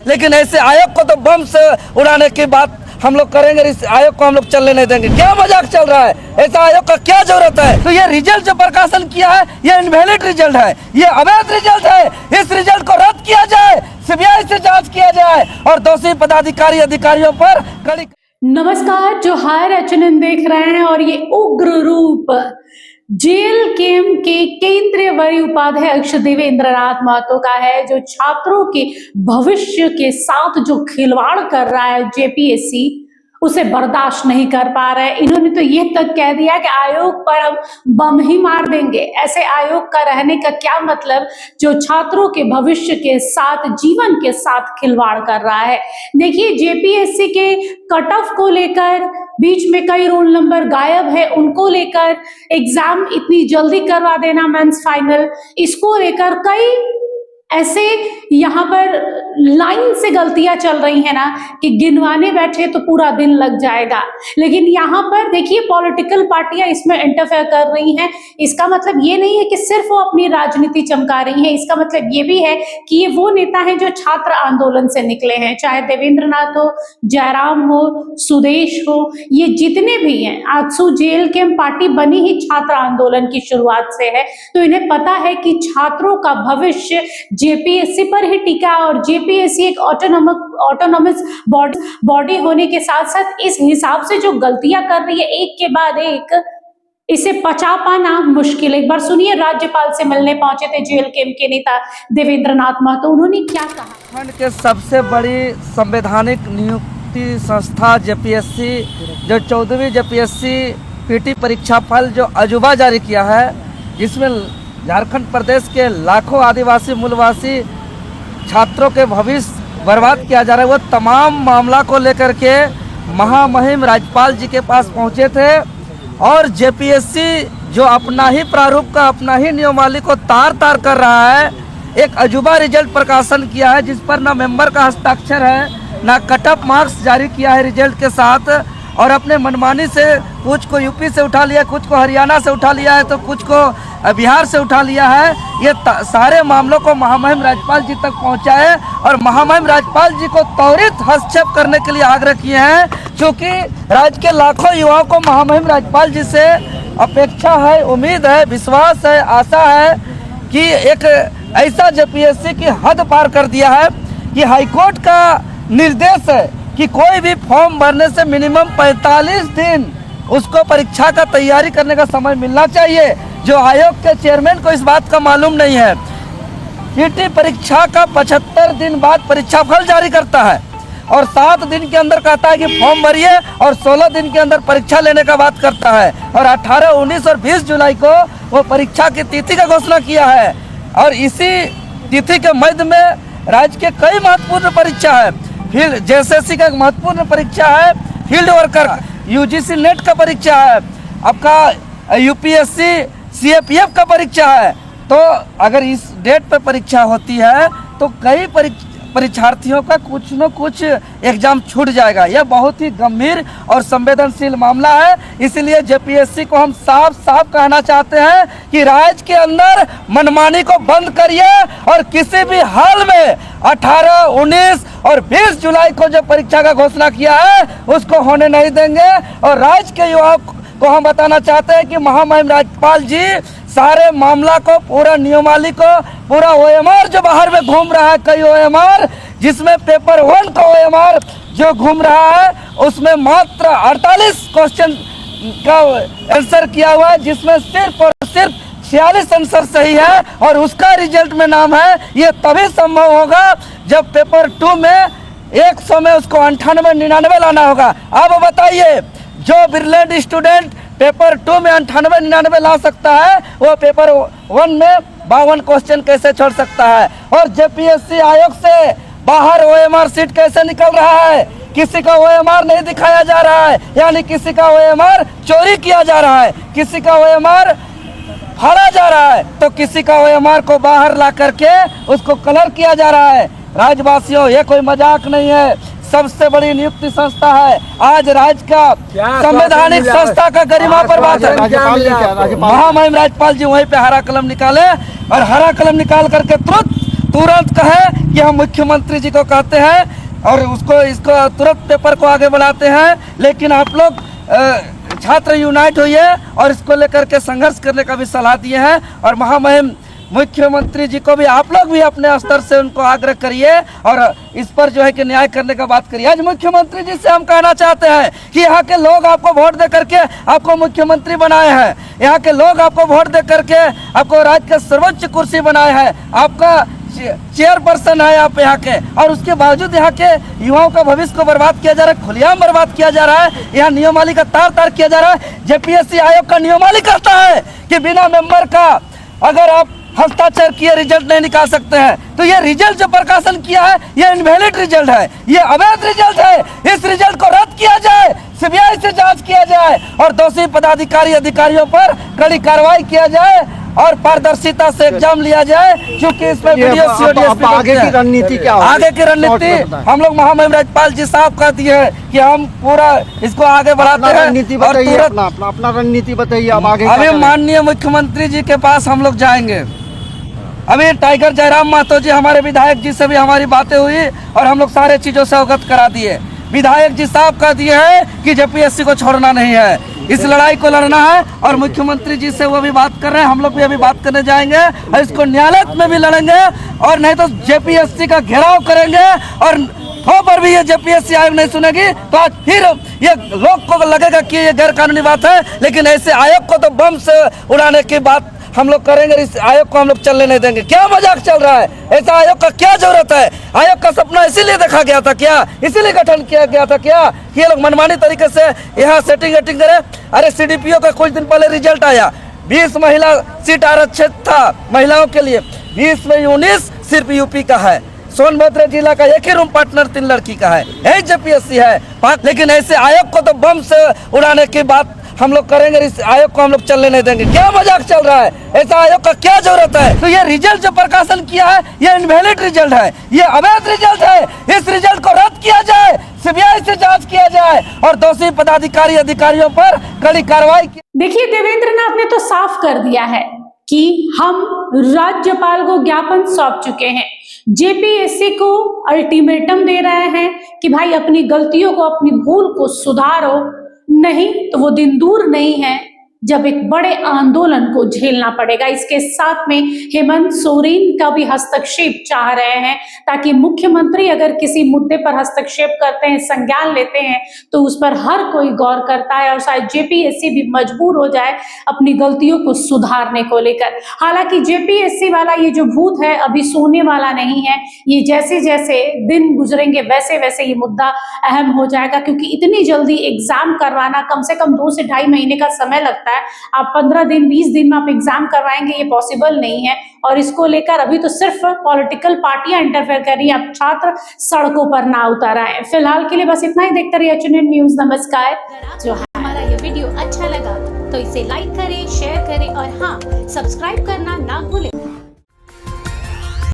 लेकिन ऐसे आयोग को तो बम से उड़ाने की बात हम लोग करेंगे, इस आयोग को हम लोग चलने नहीं देंगे। क्या मजाक चल रहा है? ऐसा आयोग का क्या जरूरत है? तो ये रिजल्ट जो प्रकाशन किया है ये इनवैलिड रिजल्ट है, ये अवैध रिजल्ट है। इस रिजल्ट को रद्द किया जाए, सीबीआई से जांच किया जाए और दोषी पदाधिकारी अधिकारियों पर कड़ी। नमस्कार, जोहार एचएनएन देख रहे हैं और ये उग्र रूप जेल कैंप के केंद्रीय वरीय उपाध्यक्ष देवेंद्र नाथ महतो का है, जो छात्रों के भविष्य के साथ जो खिलवाड़ कर रहा है जेपीएससी, उसे बर्दाश्त नहीं कर पा रहे हैं। इन्होंने तो ये तक कह दिया कि आयोग पर हम बम ही मार देंगे। ऐसे आयोग का रहने का क्या मतलब, जो छात्रों के भविष्य के साथ, जीवन के साथ खिलवाड़ कर रहा है। देखिए, जेपीएससी के कट ऑफ को लेकर बीच में कई रोल नंबर गायब है, उनको लेकर एग्जाम इतनी जल्दी करवा देना, मेंस फाइनल, इसको लेकर कई ऐसे यहाँ पर लाइन से गलतियां चल रही है ना कि गिनवाने बैठे तो पूरा दिन लग जाएगा। लेकिन यहाँ पर देखिए, पॉलिटिकल पार्टियां इसमें इंटरफेयर कर रही हैं। इसका मतलब ये नहीं है कि सिर्फ वो अपनी राजनीति चमका रही हैं, इसका मतलब ये भी है कि ये वो नेता हैं जो छात्र आंदोलन से निकले हैं, चाहे देवेंद्र नाथ हो, जयराम हो, सुदेश हो, ये जितने भी हैं। आजसू जेल कैंप पार्टी बनी ही छात्र आंदोलन की शुरुआत से है, तो इन्हें पता है कि छात्रों का भविष्य जेपीएससी पर ही टिका, और जेपीएससी एक ऑटोनॉमस बॉडी होने के साथ साथ इस हिसाब से जो गलतियां कर रही है एक के बाद एक, इसे पचा पाना मुश्किल। एक बार सुनिए, राज्यपाल से मिलने पहुंचे थे जेल कैंप के नेता देवेंद्र नाथ महतो, उन्होंने क्या कहा। खंड के सबसे बड़ी संवैधानिक नियुक्ति संस्था जेपीएससी, जो 14वीं जेपीएससी पीटी परीक्षा फल जो अजूबा जारी किया है, जिसमें झारखंड प्रदेश के लाखों आदिवासी मूलवासी छात्रों के भविष्य बर्बाद किया जा रहा है, वो तमाम मामला को लेकर के महामहिम राज्यपाल जी के पास पहुंचे थे। और जेपीएससी जो अपना ही प्रारूप का, अपना ही नियमावली को तार तार कर रहा है, एक अजूबा रिजल्ट प्रकाशन किया है, जिस पर ना मेंबर का हस्ताक्षर है, ना कट ऑफ मार्क्स जारी किया है रिजल्ट के साथ, और अपने मनमानी से कुछ को यूपी से उठा लिया, कुछ को हरियाणा से उठा लिया है, तो कुछ को बिहार से उठा लिया है। ये सारे मामलों को महामहिम राज्यपाल जी तक पहुंचा है और महामहिम राज्यपाल जी को त्वरित हस्तक्षेप करने के लिए आग्रह किए हैं, क्योंकि राज्य के लाखों युवाओं को महामहिम राज्यपाल जी से अपेक्षा है, उम्मीद है, विश्वास है, आशा है कि एक ऐसा जेपीएससी की हद पार कर दिया है कि हाईकोर्ट का निर्देश है कि कोई भी फॉर्म भरने से मिनिमम 45 दिन उसको परीक्षा का तैयारी करने का समय मिलना चाहिए, जो आयोग के चेयरमैन को इस बात का मालूम नहीं है। पीटी परीक्षा का 75 दिन बाद परीक्षा फल जारी करता है और 7 दिन के अंदर कहता है कि फॉर्म भरिए, और 16 दिन के अंदर परीक्षा लेने का बात करता है, और 18, 19 और 20 जुलाई को वो परीक्षा की तिथि का घोषणा किया है। और इसी तिथि के मध्य में राज्य के कई महत्वपूर्ण परीक्षा है। फील्ड जेएसएससी का एक महत्वपूर्ण परीक्षा है, फील्ड वर्कर, यूजीसी नेट का परीक्षा है, आपका यूपीएससी सीएपीएफ का परीक्षा है। तो अगर इस डेट पर परीक्षा होती है तो कई परीक्षार्थियों का कुछ न कुछ एग्जाम छूट जाएगा। यह बहुत ही गंभीर और संवेदनशील मामला है। इसलिए जेपीएससी को हम साफ साफ कहना चाहते हैं कि राज्य के अंदर मनमानी को बंद करिए और किसी भी हाल में 18, 19 और 20 जुलाई को जो परीक्षा का घोषणा किया है उसको होने नहीं देंगे। और राज्य के युवाओं को हम बताना चाहते हैं कि महामहिम राज्यपाल जी सारे मामला को, पूरा नियमावली को, पूरा ओएमआर जो बाहर में घूम रहा है, कई ओएमआर, जिसमें पेपर 1 का ओएमआर जो घूम रहा है उसमें मात्र 48 क्वेश्चन का आंसर किया हुआ है, जिसमें सिर्फ और सिर्फ 46 आंसर सही है, और उसका रिजल्ट में नाम है। ये तभी संभव होगा जब पेपर 2 में 100 में उसको 98, 99 लाना होगा। अब बताइए, जो ब्रिलियंट स्टूडेंट पेपर 2 में 98, 99 ला सकता है, वो पेपर 1 में 52 क्वेश्चन कैसे छोड़ सकता है? और जेपीएससी आयोग से बाहर ओएमआर सीट कैसे निकल रहा है? किसी का ओएमआर नहीं दिखाया जा रहा है, यानी किसी का ओएमआर चोरी किया जा रहा है, किसी का ओएमआर फाड़ा जा रहा है, तो किसी का ओएमआर को बाहर ला करके उसको कलर किया जा रहा है। राज्यवासियों, ये कोई मजाक नहीं है, सबसे बड़ी नियुक्ति संस्था है। आज राज्य का संवैधानिक संस्था का गरिमा पर बात है। महामहिम राज्यपाल जी वहीं पे हरा कलम निकाले, और हरा कलम निकाल करके तुरंत कहे कि हम मुख्यमंत्री जी को कहते हैं और इसको तुरंत पेपर को आगे बढ़ाते हैं। लेकिन आप लोग छात्र यूनाइट हुए और इसको लेकर के संघर्ष करने का भी सलाह दिए हैं। और महामहिम मुख्यमंत्री जी को भी आप लोग भी अपने स्तर से उनको आग्रह करिए और इस पर जो है कि न्याय करने का बात करिए। आज मुख्यमंत्री जी से हम कहना चाहते हैं कि यहाँ के लोग आपको वोट दे करके आपको मुख्यमंत्री बनाए हैं, यहाँ के लोग आपको वोट दे करके आपको राज्य के सर्वोच्च कुर्सी बनाए हैं, आपका चेयरपर्सन है आप यहाँ के, और उसके बावजूद यहाँ के युवाओं का भविष्य को बर्बाद किया जा रहा है, खुलेआम बर्बाद किया जा रहा है। यहाँ नियमावली का तार तार किया जा रहा है। जेपीएससी आयोग का नियमावली कहता है कि बिना मेंबर का अगर आप हस्ताक्षर किए रिजल्ट नहीं निकाल सकते हैं। तो ये रिजल्ट जो प्रकाशन किया है ये इनवैलिड रिजल्ट है, ये अवैध रिजल्ट है। इस रिजल्ट को रद्द किया जाए, सीबीआई से जांच किया जाए और दोषी पदाधिकारी अधिकारियों पर कड़ी कार्रवाई किया जाए और पारदर्शिता से एग्जाम लिया जाए, क्योंकि इसमें वीडियो अब आगे की रणनीति क्या होगी? आगे की रणनीति हम लोग महामहिम राज्यपाल जी साहब कहती है कि हम पूरा इसको आगे बढ़ाते हैं। रणनीति बताइए, अपना रणनीति बताइए। अब आगे अभी माननीय मुख्यमंत्री जी के पास हम लोग जाएंगे। अभी टाइगर जयराम महतो जी हमारे विधायक जी से भी हमारी बातें हुई और हम लोग सारे चीजों से अवगत करा दिए। विधायक जी साहब कह दिए हैं कि जेपीएससी को छोड़ना नहीं है, इस लड़ाई को लड़ना है। और मुख्यमंत्री जी से वो भी बात कर रहे हैं, हम लोग भी अभी बात करने जाएंगे और इसको न्यायालय में भी लड़ेंगे और नहीं तो जेपीएससी का घेराव करेंगे। और हो पर भी ये जेपीएससी आयोग नहीं सुनेगी तो आज फिर ये लोग को लगेगा कि ये गैर कानूनी बात है, लेकिन ऐसे आयोग को तो बम से उड़ाने की बात हम लोग करेंगे। इस आयोग को हम लोग चलने नहीं देंगे। क्या मजाक चल रहा है? ऐसा आयोग का क्या जरूरत है? आयोग का सपना इसीलिए देखा गया था क्या? इसीलिए गठन किया गया था क्या कि ये लोग मनमानी तरीके से यहाँ सेटिंग करें? अरे सीडीपीओ का कुछ दिन पहले रिजल्ट आया, 20 महिला सीट आरक्षित था महिलाओं के लिए, 20 में 19 सिर्फ यूपी का है। सोनभद्र जिला का एक ही रूम पार्टनर 3 लड़की का है, यही जेपीएससी है। लेकिन ऐसे आयोग को तो बम से उड़ाने की बात हम लोग करेंगे। इस आयोग को हम लोग चलने नहीं देंगे। क्या मजाक चल रहा है? ऐसा आयोग का क्या जरूरत है? तो ये रिजल्ट जो प्रकाशन किया है ये इनवैलिड रिजल्ट है, ये अवैध रिजल्ट है। इस रिजल्ट को रद्द किया जाए, सीबीआई से जांच किया जाए और दोषी पदाधिकारी अधिकारियों पर कड़ी कार्रवाई की। देखिए, देवेंद्र नाथ ने तो साफ कर दिया है कि हम राज्यपाल को ज्ञापन सौंप चुके हैं, जेपीएससी को अल्टीमेटम दे रहे हैं कि भाई अपनी गलतियों को, अपनी भूल को सुधारो, नहीं तो वो दिन दूर नहीं है जब एक बड़े आंदोलन को झेलना पड़ेगा। इसके साथ में हेमंत सोरेन का भी हस्तक्षेप चाह रहे हैं ताकि मुख्यमंत्री अगर किसी मुद्दे पर हस्तक्षेप करते हैं, संज्ञान लेते हैं तो उस पर हर कोई गौर करता है और शायद जेपीएससी भी मजबूर हो जाए अपनी गलतियों को सुधारने को लेकर। हालांकि जेपीएससी वाला ये जो भूत है अभी सोने वाला नहीं है, ये जैसे जैसे दिन गुजरेंगे वैसे वैसे ये मुद्दा अहम हो जाएगा, क्योंकि इतनी जल्दी एग्जाम करवाना कम से कम 2 से ढाई महीने का समय लगता है। आप 15 दिन 20 दिन में आप एग्जाम करवाएंगे, ये पॉसिबल नहीं है। और इसको लेकर अभी तो सिर्फ पॉलिटिकल पार्टियां इंटरफेयर कर रही हैं, अब छात्र सड़कों पर ना उतर आए। फिलहाल के लिए बस इतना ही। देखते रहिए HNN न्यूज। नमस्कार। जो हमारा ये वीडियो अच्छा लगा तो इसे लाइक करें, शेयर करें और हाँ, सब्सक्राइब करना ना भूलें।